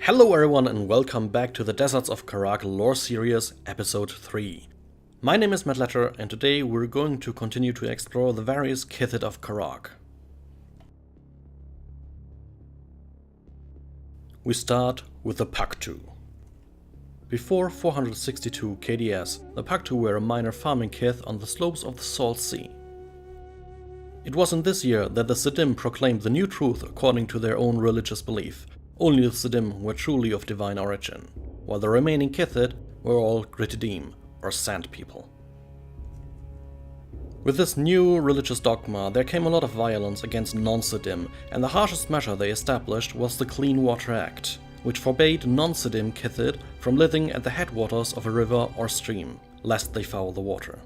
Hello everyone and welcome back to the Deserts of Kharak lore series episode 3. My name is Matt Letter and today we're going to continue to explore the various Kiithid of Kharak. We start with the Paktu. Before 462 KDS, the Paktu were a minor farming kith on the slopes of the Salt Sea. It was in this year that the Siddim proclaimed the new truth according to their own religious belief. Only the Siddim were truly of divine origin, while the remaining Kiithid were all Grittidim, or Sand People. With this new religious dogma, there came a lot of violence against non-Siddim, and the harshest measure they established was the Clean Water Act, which forbade non-Siddim Kiithid from living at the headwaters of a river or stream, lest they foul the water.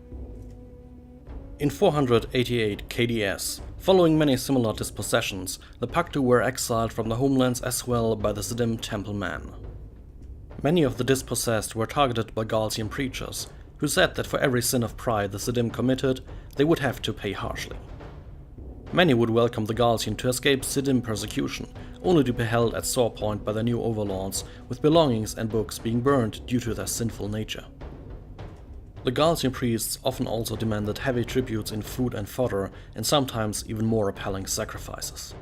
In 488 KDS, following many similar dispossessions, the Paktu were exiled from the homelands as well by the Siddim Temple Man. Many of the dispossessed were targeted by Galcian preachers, who said that for every sin of pride the Siddim committed, they would have to pay harshly. Many would welcome the Galcian to escape Siddim persecution, only to be held at sore point by their new overlords, with belongings and books being burned due to their sinful nature. The Galcian priests often also demanded heavy tributes in food and fodder, and sometimes even more appalling sacrifices.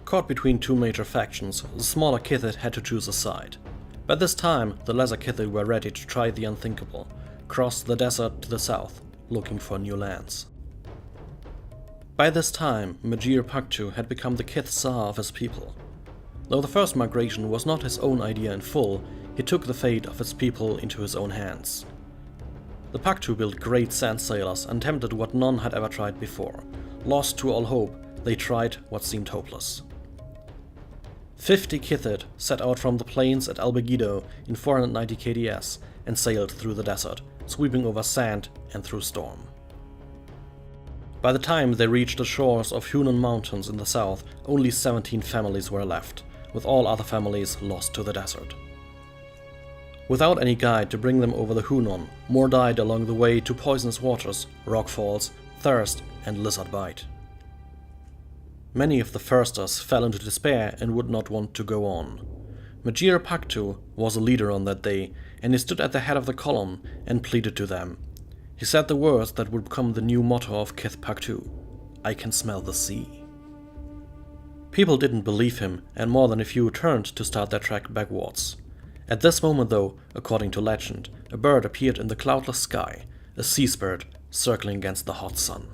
Caught between two major factions, the smaller Kiithid had to choose a side. By this time, the lesser Kiithid were ready to try the unthinkable, cross the desert to the south, looking for new lands. By this time, Majir Paktu had become the Kith Tsar of his people. Though the first migration was not his own idea in full, he took the fate of his people into his own hands. The Paktu built great sand sailors and attempted what none had ever tried before. Lost to all hope, they tried what seemed hopeless. 50 Kiithid set out from the plains at Albegido in 490 KDS and sailed through the desert, sweeping over sand and through storm. By the time they reached the shores of Hunan Mountains in the south, only 17 families were left, with all other families lost to the desert. Without any guide to bring them over the Hunan, more died along the way to poisonous waters, rockfalls, thirst, and lizard bite. Many of the firsters fell into despair and would not want to go on. Majir Paktu was a leader on that day, and he stood at the head of the column and pleaded to them. He said the words that would become the new motto of Kiith Paktu: "I can smell the sea." People didn't believe him, and more than a few turned to start their trek backwards. At this moment though, according to legend, a bird appeared in the cloudless sky, a sea spirit circling against the hot sun.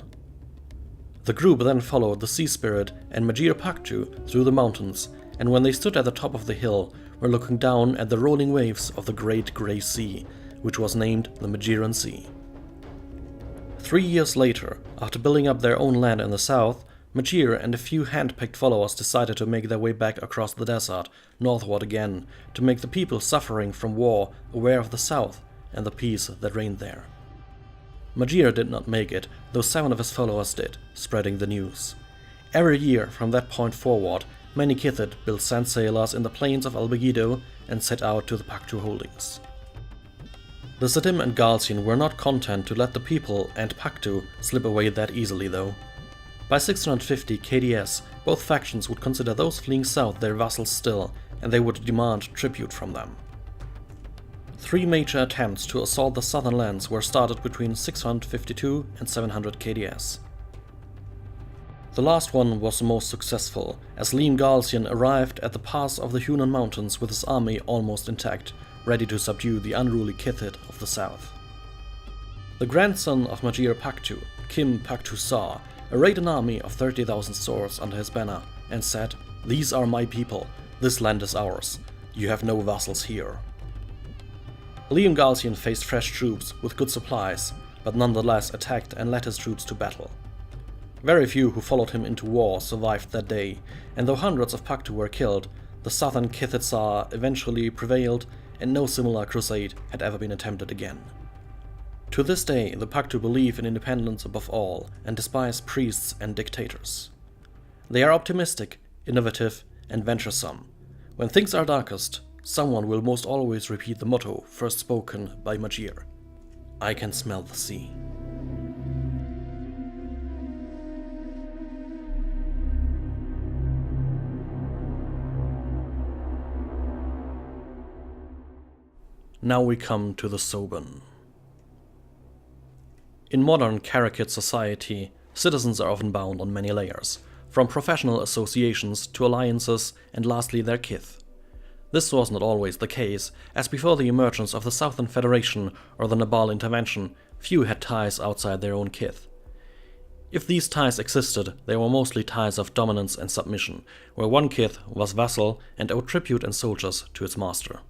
The group then followed the sea spirit and Majir Paktu through the mountains, and when they stood at the top of the hill, were looking down at the rolling waves of the Great Grey Sea, which was named the Majiran Sea. 3 years later, after building up their own land in the south, Majir and a few hand-picked followers decided to make their way back across the desert, northward again, to make the people suffering from war aware of the south and the peace that reigned there. Majir did not make it, though 7 of his followers did, spreading the news. Every year from that point forward, many Kiithid built sand sailors in the plains of Albegido and set out to the Paktu holdings. The Siddim and Galcian were not content to let the people and Paktu slip away that easily though. By 650 KDS, both factions would consider those fleeing south their vassals still, and they would demand tribute from them. 3 major attempts to assault the southern lands were started between 652 and 700 KDS. The last one was the most successful, as Liam Galcian arrived at the pass of the Hunan Mountains with his army almost intact, ready to subdue the unruly Kiithid of the south. The grandson of Majir Paktu, Kim Paktu Tsar, arrayed an army of 30,000 swords under his banner and said, "These are my people, this land is ours, you have no vassals here." Liam Galcian faced fresh troops with good supplies, but nonetheless attacked and led his troops to battle. Very few who followed him into war survived that day, and though hundreds of Paktu were killed, the southern Kiithid Tsar eventually prevailed and no similar crusade had ever been attempted again. To this day, the Paktu believe in independence above all and despise priests and dictators. They are optimistic, innovative, and venturesome. When things are darkest, someone will most always repeat the motto first spoken by Majir: "I can smell the sea." Now we come to the Soban. In modern Kharakid society, citizens are often bound on many layers, from professional associations to alliances and lastly their kith. This was not always the case, as before the emergence of the Southern Federation or the Nabal intervention, few had ties outside their own kith. If these ties existed, they were mostly ties of dominance and submission, where one kith was vassal and owed tribute and soldiers to its master.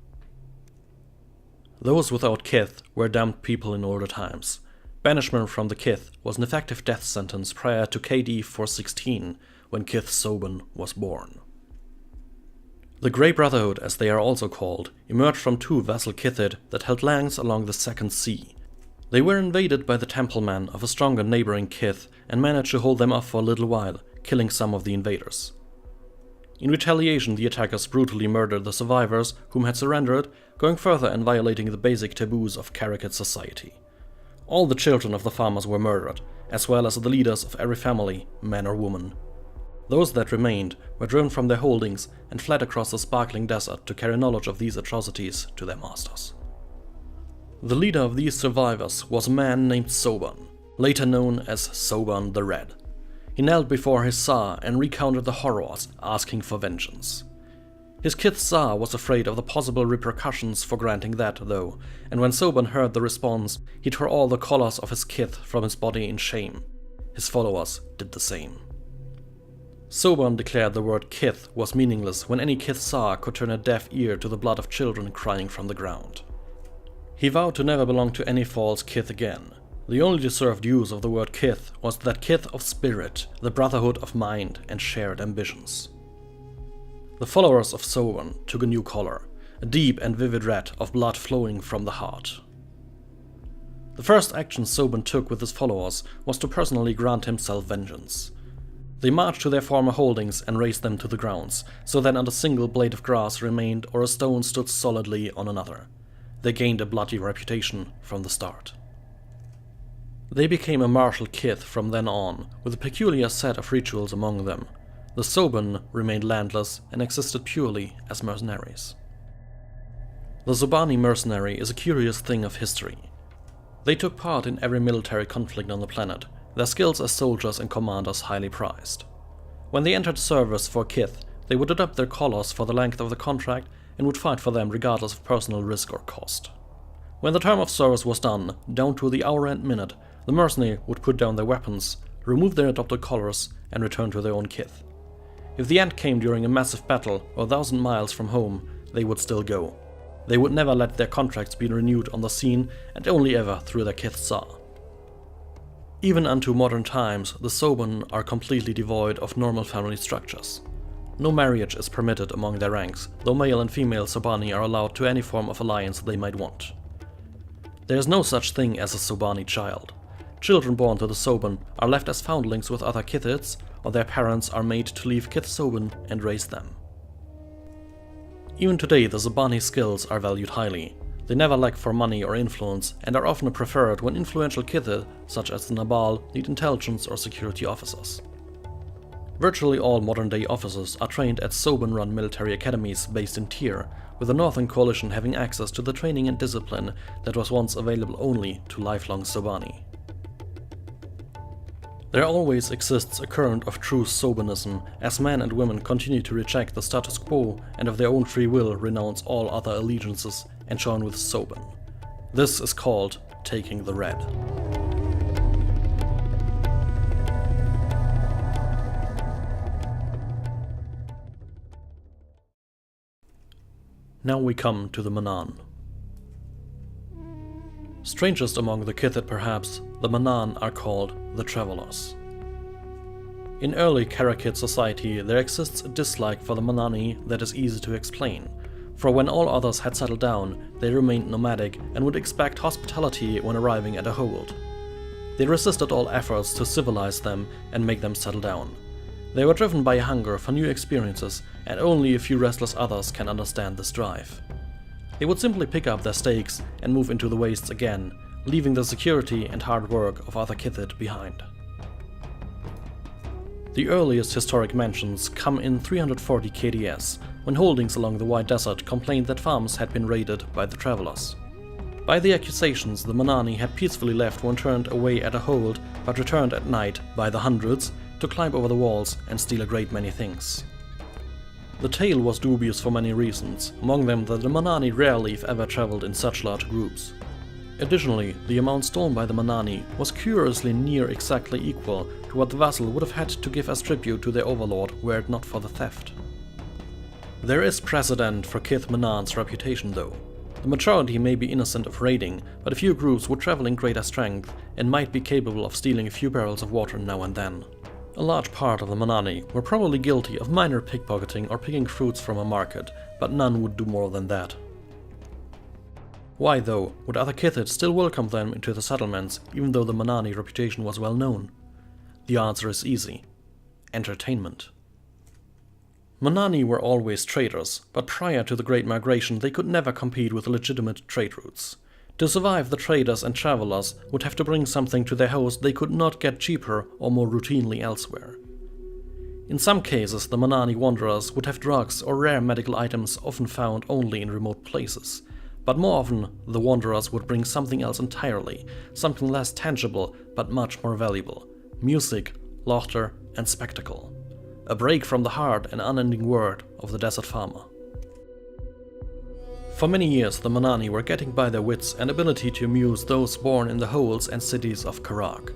Those without kith were damned people in older times. Banishment from the kith was an effective death sentence prior to KD 416, when Kith Soban was born. The Grey Brotherhood, as they are also called, emerged from two vassal Kiithid that held lands along the Second Sea. They were invaded by the templemen of a stronger neighboring kith and managed to hold them off for a little while, killing some of the invaders. In retaliation, the attackers brutally murdered the survivors whom had surrendered, going further and violating the basic taboos of Kharakid society. All the children of the farmers were murdered, as well as the leaders of every family, man or woman. Those that remained were driven from their holdings and fled across the sparkling desert to carry knowledge of these atrocities to their masters. The leader of these survivors was a man named Soban, later known as Soban the Red. He knelt before his Tsar and recounted the horrors, asking for vengeance. His kith Tsar was afraid of the possible repercussions for granting that, though, and when Soban heard the response, he tore all the collars of his kith from his body in shame. His followers did the same. Soban declared the word kith was meaningless when any kith Tsar could turn a deaf ear to the blood of children crying from the ground. He vowed to never belong to any false kith again. The only deserved use of the word kith was that kith of spirit, the brotherhood of mind and shared ambitions. The followers of Soban took a new color, a deep and vivid red of blood flowing from the heart. The first action Soban took with his followers was to personally grant himself vengeance. They marched to their former holdings and razed them to the grounds, so that not a single blade of grass remained or a stone stood solidly on another. They gained a bloody reputation from the start. They became a martial kith from then on, with a peculiar set of rituals among them. The Soban remained landless and existed purely as mercenaries. The Sobani mercenary is a curious thing of history. They took part in every military conflict on the planet, their skills as soldiers and commanders highly prized. When they entered service for kith, they would adopt their collars for the length of the contract and would fight for them regardless of personal risk or cost. When the term of service was done, down to the hour and minute, the mercenary would put down their weapons, remove their adopted collars, and return to their own kith. If the end came during a massive battle or 1,000 miles from home, they would still go. They would never let their contracts be renewed on the scene and only ever through their kith Tsar. Even unto modern times, the Soban are completely devoid of normal family structures. No marriage is permitted among their ranks, though male and female Sobani are allowed to any form of alliance they might want. There is no such thing as a Sobani child. Children born to the Soban are left as foundlings with other Kiithids, or their parents are made to leave Kith Soban and raise them. Even today the Sobani skills are valued highly. They never lack for money or influence and are often preferred when influential Kiithid, such as the Nabal, need intelligence or security officers. Virtually all modern-day officers are trained at Soban-run military academies based in Tyr, with the Northern Coalition having access to the training and discipline that was once available only to lifelong Sobani. There always exists a current of true Sobanism, as men and women continue to reject the status quo and of their own free will renounce all other allegiances and join with Soban. This is called taking the red. Now we come to the Manaan. Strangest among the Kiithid perhaps, the Manaan are called the Travelers. In early Kharakid society there exists a dislike for the Manani that is easy to explain, for when all others had settled down, they remained nomadic and would expect hospitality when arriving at a hold. They resisted all efforts to civilize them and make them settle down. They were driven by a hunger for new experiences, and only a few restless others can understand this drive. They would simply pick up their stakes and move into the wastes again, leaving the security and hard work of other Kiithid behind. The earliest historic mentions come in 340 KDS, when holdings along the White Desert complained that farms had been raided by the Travelers. By the accusations, the Manani had peacefully left when turned away at a hold, but returned at night, by the hundreds, to climb over the walls and steal a great many things. The tale was dubious for many reasons, among them that the Manani rarely if ever traveled in such large groups. Additionally, the amount stolen by the Manani was curiously near exactly equal to what the vassal would have had to give as tribute to their overlord were it not for the theft. There is precedent for Kiith Manaan's reputation though. The majority may be innocent of raiding, but a few groups would travel in greater strength and might be capable of stealing a few barrels of water now and then. A large part of the Manani were probably guilty of minor pickpocketing or picking fruits from a market, but none would do more than that. Why though would other Kiithid still welcome them into the settlements even though the Manani reputation was well known? The answer is easy: entertainment. Manani were always traders, but prior to the Great Migration they could never compete with legitimate trade routes. To survive, the traders and travelers would have to bring something to their host they could not get cheaper or more routinely elsewhere. In some cases, the Manani wanderers would have drugs or rare medical items often found only in remote places, but more often the wanderers would bring something else entirely, something less tangible but much more valuable: music, laughter and spectacle. A break from the hard and unending work of the desert farmer. For many years the Manani were getting by their wits and ability to amuse those born in the holes and cities of Kharak.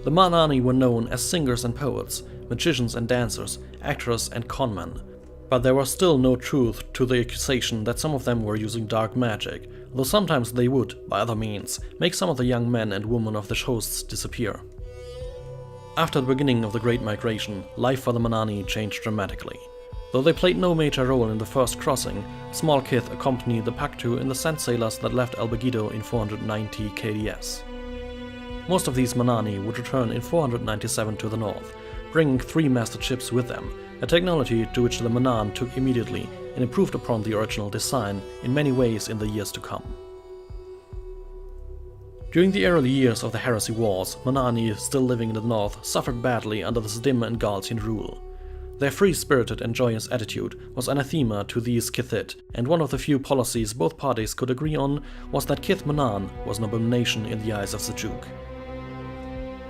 The Manani were known as singers and poets, magicians and dancers, actors and conmen, but there was still no truth to the accusation that some of them were using dark magic, though sometimes they would, by other means, make some of the young men and women of the hosts disappear. After the beginning of the Great Migration, life for the Manani changed dramatically. Though they played no major role in the first crossing, small Kiith accompanied the Paktu in the sand sailors that left Albegido in 490 KDS. Most of these Manani would return in 497 to the north, bringing 3 masted ships with them, a technology to which the Manaan took immediately and improved upon the original design in many ways in the years to come. During the early years of the Heresy Wars, Manani, still living in the north, suffered badly under the Sidim and Galtian rule. Their free-spirited and joyous attitude was anathema to these Kiithid, and one of the few policies both parties could agree on was that Kiith Manaan was an abomination in the eyes of the Duke.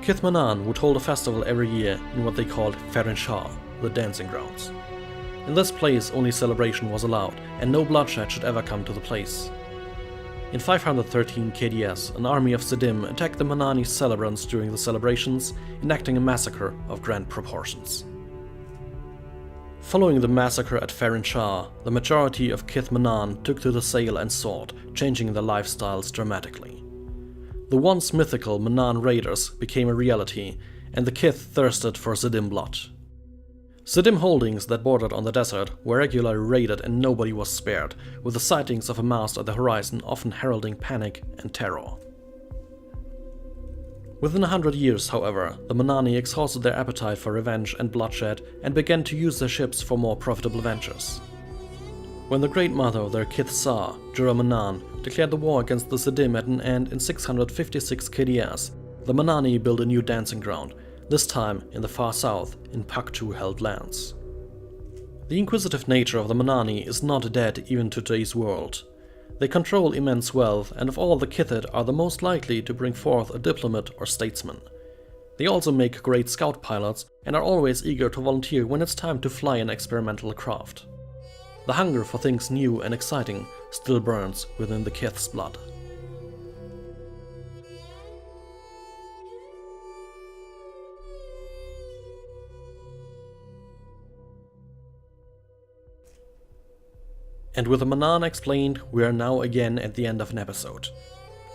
Kiith Manaan would hold a festival every year in what they called Ferin Shah, the dancing grounds. In this place only celebration was allowed, and no bloodshed should ever come to the place. In 513 KDS, an army of Sidim attacked the Manani celebrants during the celebrations, enacting a massacre of grand proportions. Following the massacre at Ferin Shah, the majority of Kiith Manaan took to the sail and sword, changing their lifestyles dramatically. The once mythical Manaan raiders became a reality, and the Kiith thirsted for Sidim blood. Sidim holdings that bordered on the desert were regularly raided and nobody was spared, with the sightings of a mast at the horizon often heralding panic and terror. Within 100 years, however, the Manani exhausted their appetite for revenge and bloodshed and began to use their ships for more profitable ventures. When the Great Mother of their Kiith Tsar, Manaan, declared the war against the Sidim at an end in 656 KDS, the Manani built a new dancing ground, this time in the far south, in Paktu-held lands. The inquisitive nature of the Manani is not dead even to today's world. They control immense wealth, and of all the Kiithid are the most likely to bring forth a diplomat or statesman. They also make great scout pilots, and are always eager to volunteer when it's time to fly an experimental craft. The hunger for things new and exciting still burns within the Kiith's blood. And with the Manaan explained, we are now again at the end of an episode.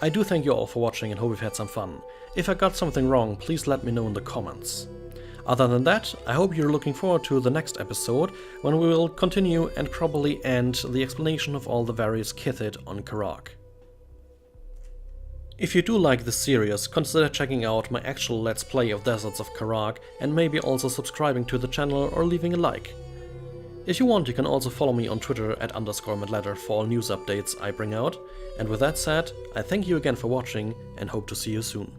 I do thank you all for watching and hope you've had some fun. If I got something wrong, please let me know in the comments. Other than that, I hope you're looking forward to the next episode, when we will continue and probably end the explanation of all the various Kiithid on Kharak. If you do like this series, consider checking out my actual Let's Play of Deserts of Kharak, and maybe also subscribing to the channel or leaving a like. If you want, you can also follow me on Twitter at _madletter for all news updates I bring out. And with that said, I thank you again for watching and hope to see you soon.